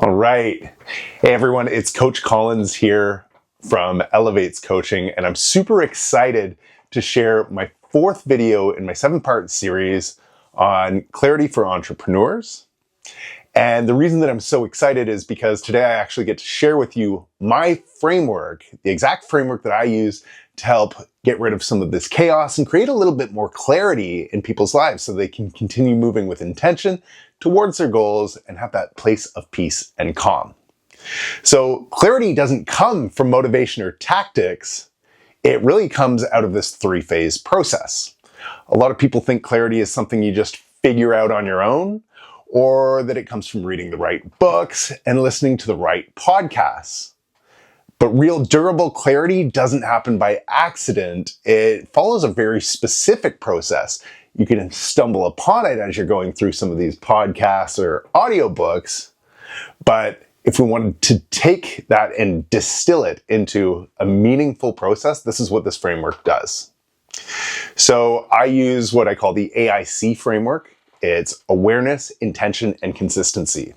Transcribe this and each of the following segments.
All right. Hey everyone, it's Coach Collins here from Elevates Coaching, and I'm super excited to share my fourth video in my 7-part series on clarity for entrepreneurs. And the reason that I'm so excited is because today I actually get to share with you my framework, the exact framework that I use to help get rid of some of this chaos and create a little bit more clarity in people's lives so they can continue moving with intention towards their goals and have that place of peace and calm. So clarity doesn't come from motivation or tactics. It really comes out of this 3-phase process. A lot of people think clarity is something you just figure out on your own, or that it comes from reading the right books and listening to the right podcasts. But real durable clarity doesn't happen by accident. It follows a very specific process. You can stumble upon it as you're going through some of these podcasts or audiobooks. But if we wanted to take that and distill it into a meaningful process, this is what this framework does. So I use what I call the AIC Framework. It's awareness, intention, and consistency.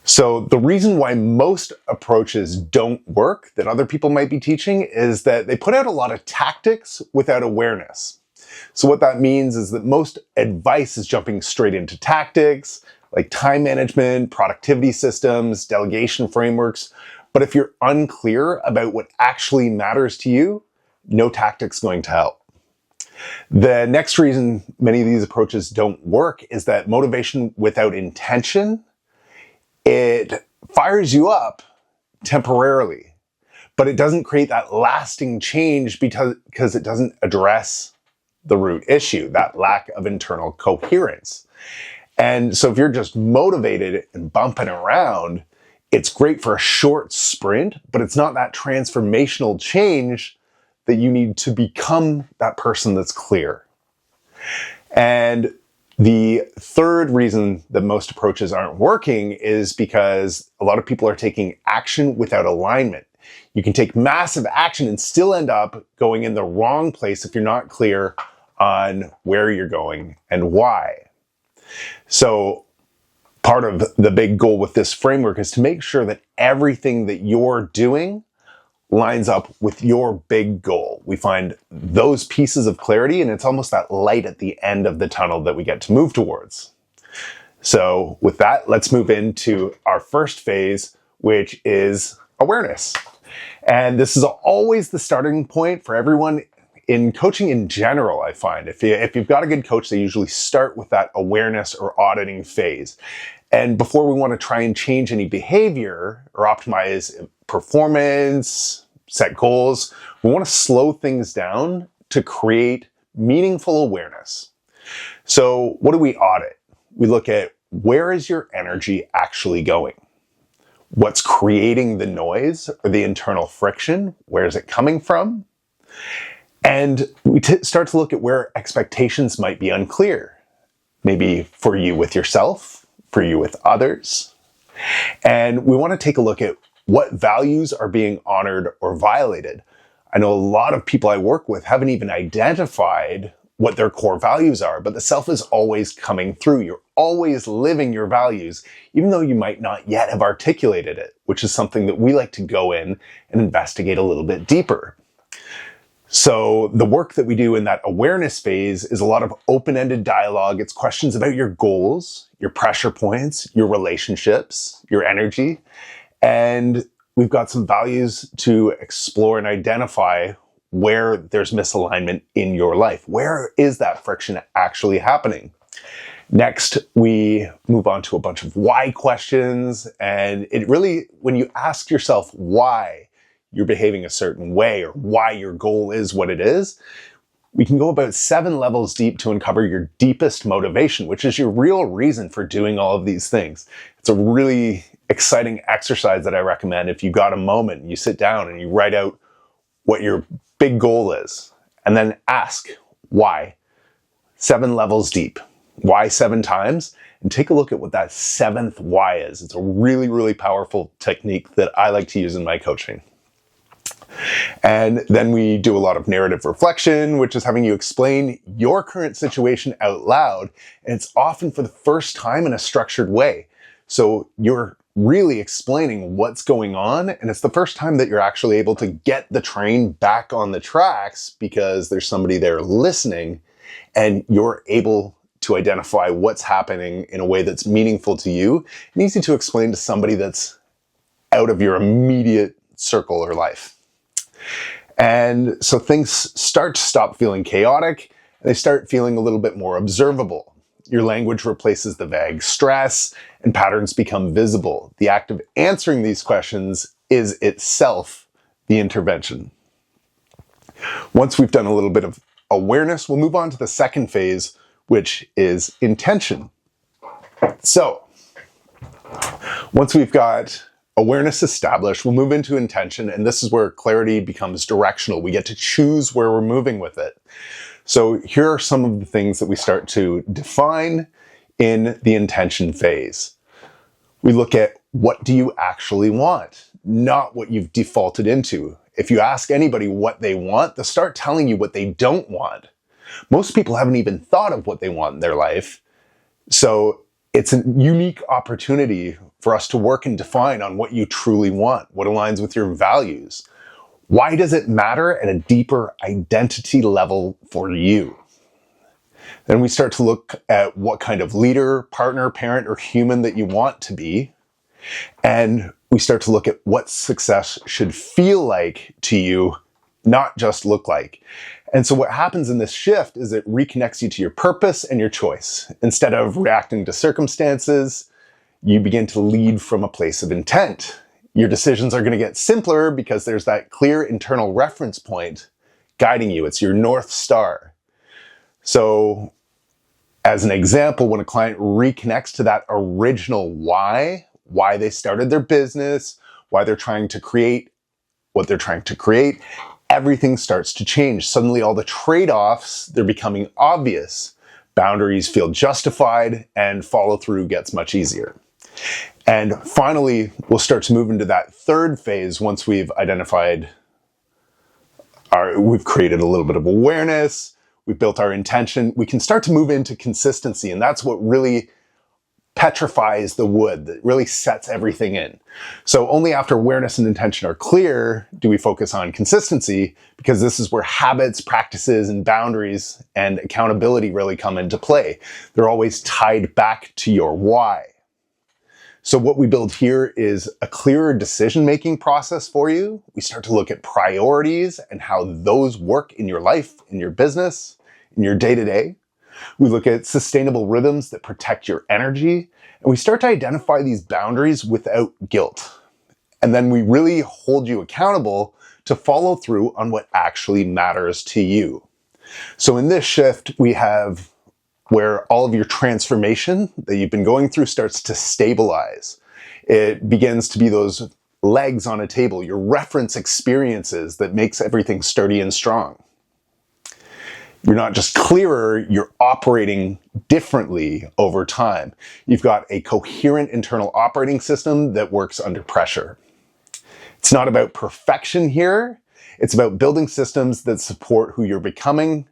So the reason why most approaches don't work that other people might be teaching is that they put out a lot of tactics without awareness. So what that means is that most advice is jumping straight into tactics like time management, productivity systems, delegation frameworks. But if you're unclear about what actually matters to you, no tactic's going to help. The next reason many of these approaches don't work is that motivation without intention, it fires you up temporarily, but it doesn't create that lasting change because it doesn't address the root issue, that lack of internal coherence. And so if you're just motivated and bumping around, it's great for a short sprint, but it's not that transformational change that you need to become that person that's clear. And the third reason that most approaches aren't working is because a lot of people are taking action without alignment. You can take massive action and still end up going in the wrong place if you're not clear on where you're going and why. So part of the big goal with this framework is to make sure that everything that you're doing lines up with your big goal. We find those pieces of clarity, and it's almost that light at the end of the tunnel that we get to move towards. So with that, let's move into our first phase, which is awareness. And this is always the starting point for everyone in coaching in general, I find. If you've got a good coach, they usually start with that awareness or auditing phase. And before we want to try and change any behavior or optimize performance, set goals, we want to slow things down to create meaningful awareness. So what do we audit? We look at where is your energy actually going? What's creating the noise or the internal friction? Where is it coming from? And we start to look at where expectations might be unclear. Maybe for you with yourself, for you with others. And we want to take a look at what values are being honored or violated. I know a lot of people I work with haven't even identified what their core values are, but the self is always coming through. You're always living your values, even though you might not yet have articulated it, which is something that we like to go in and investigate a little bit deeper. So the work that we do in that awareness phase is a lot of open-ended dialogue. It's questions about your goals, your pressure points, your relationships, your energy. And we've got some values to explore and identify where there's misalignment in your life. Where is that friction actually happening? Next, we move on to a bunch of why questions. And it really, when you ask yourself why you're behaving a certain way or why your goal is what it is, we can go about 7 levels deep to uncover your deepest motivation, which is your real reason for doing all of these things. It's a really exciting exercise that I recommend if you've got a moment and you sit down and you write out what your big goal is and then ask why. 7 levels deep. Why 7 times? And take a look at what that 7th why is. It's a really, really powerful technique that I like to use in my coaching. And then we do a lot of narrative reflection, which is having you explain your current situation out loud. And it's often for the first time in a structured way. So you're really explaining what's going on. And it's the first time that you're actually able to get the train back on the tracks because there's somebody there listening and you're able to identify what's happening in a way that's meaningful to you and easy to explain to somebody that's out of your immediate circle or life. And so things start to stop feeling chaotic and they start feeling a little bit more observable. Your language replaces the vague stress and patterns become visible. The act of answering these questions is itself the intervention. Once we've done a little bit of awareness, we'll move on to the second phase, which is intention. So, once we've got awareness established, we'll move into intention, and this is where clarity becomes directional. We get to choose where we're moving with it. So here are some of the things that we start to define in the intention phase. We look at what do you actually want, not what you've defaulted into. If you ask anybody what they want, they'll start telling you what they don't want. Most people haven't even thought of what they want in their life. So it's a unique opportunity for us to work and define on what you truly want, what aligns with your values. Why does it matter at a deeper identity level for you? Then we start to look at what kind of leader, partner, parent, or human that you want to be. And we start to look at what success should feel like to you, not just look like. And so what happens in this shift is it reconnects you to your purpose and your choice. Instead of reacting to circumstances, you begin to lead from a place of intent. Your decisions are going to get simpler because there's that clear internal reference point guiding you. It's your North Star. So, as an example, when a client reconnects to that original why they started their business, why they're trying to create what they're trying to create, everything starts to change. Suddenly all the trade-offs, they're becoming obvious. Boundaries feel justified and follow through gets much easier. And finally, we'll start to move into that third phase once we've we've created a little bit of awareness, we've built our intention, we can start to move into consistency. And that's what really petrifies the wood, that really sets everything in. So only after awareness and intention are clear do we focus on consistency, because this is where habits, practices, and boundaries and accountability really come into play. They're always tied back to your why. So what we build here is a clearer decision-making process for you. We start to look at priorities and how those work in your life, in your business, in your day-to-day. We look at sustainable rhythms that protect your energy, and we start to identify these boundaries without guilt. And then we really hold you accountable to follow through on what actually matters to you. So in this shift, we have where all of your transformation that you've been going through starts to stabilize. It begins to be those legs on a table, your reference experiences that makes everything sturdy and strong. You're not just clearer, you're operating differently over time. You've got a coherent internal operating system that works under pressure. It's not about perfection here. It's about building systems that support who you're becoming,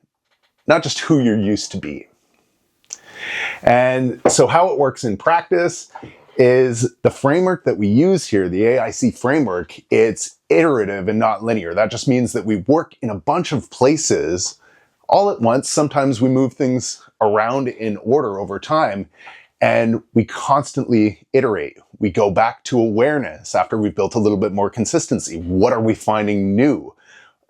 not just who you're used to be. And so how it works in practice is the framework that we use here, the AIC Framework, it's iterative and not linear. That just means that we work in a bunch of places all at once. Sometimes we move things around in order over time, and we constantly iterate. We go back to awareness after we've built a little bit more consistency. What are we finding new?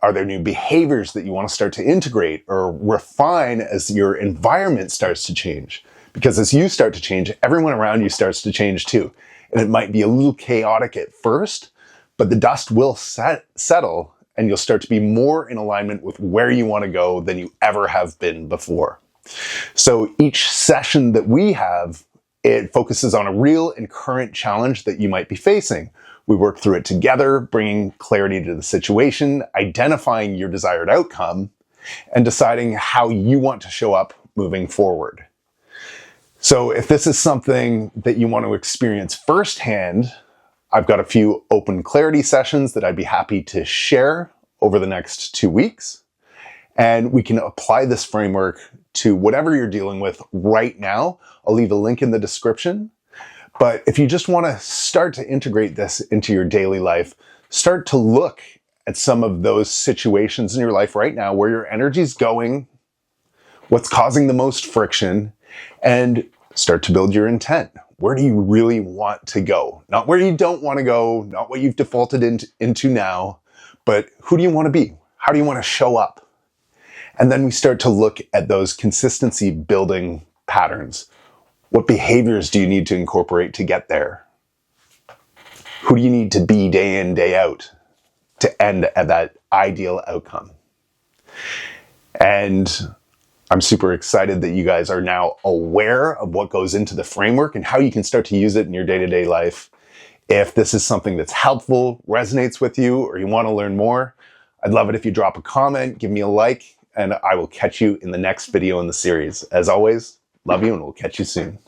Are there new behaviors that you want to start to integrate or refine as your environment starts to change? Because as you start to change, everyone around you starts to change too. And it might be a little chaotic at first, but the dust will settle and you'll start to be more in alignment with where you want to go than you ever have been before. So each session that we have, it focuses on a real and current challenge that you might be facing. We work through it together, bringing clarity to the situation, identifying your desired outcome, and deciding how you want to show up moving forward. So if this is something that you want to experience firsthand, I've got a few open clarity sessions that I'd be happy to share over the next 2 weeks. And we can apply this framework to whatever you're dealing with right now. I'll leave a link in the description. But if you just want to start to integrate this into your daily life, start to look at some of those situations in your life right now where your energy's going, what's causing the most friction, and start to build your intent. Where do you really want to go? Not where you don't want to go, not what you've defaulted into now, but who do you want to be? How do you want to show up? And then we start to look at those consistency building patterns. What behaviors do you need to incorporate to get there? Who do you need to be day in, day out to end at that ideal outcome? And I'm super excited that you guys are now aware of what goes into the framework and how you can start to use it in your day-to-day life. If this is something that's helpful, resonates with you, or you want to learn more, I'd love it if you drop a comment, give me a like, and I will catch you in the next video in the series. As always, love you, and we'll catch you soon.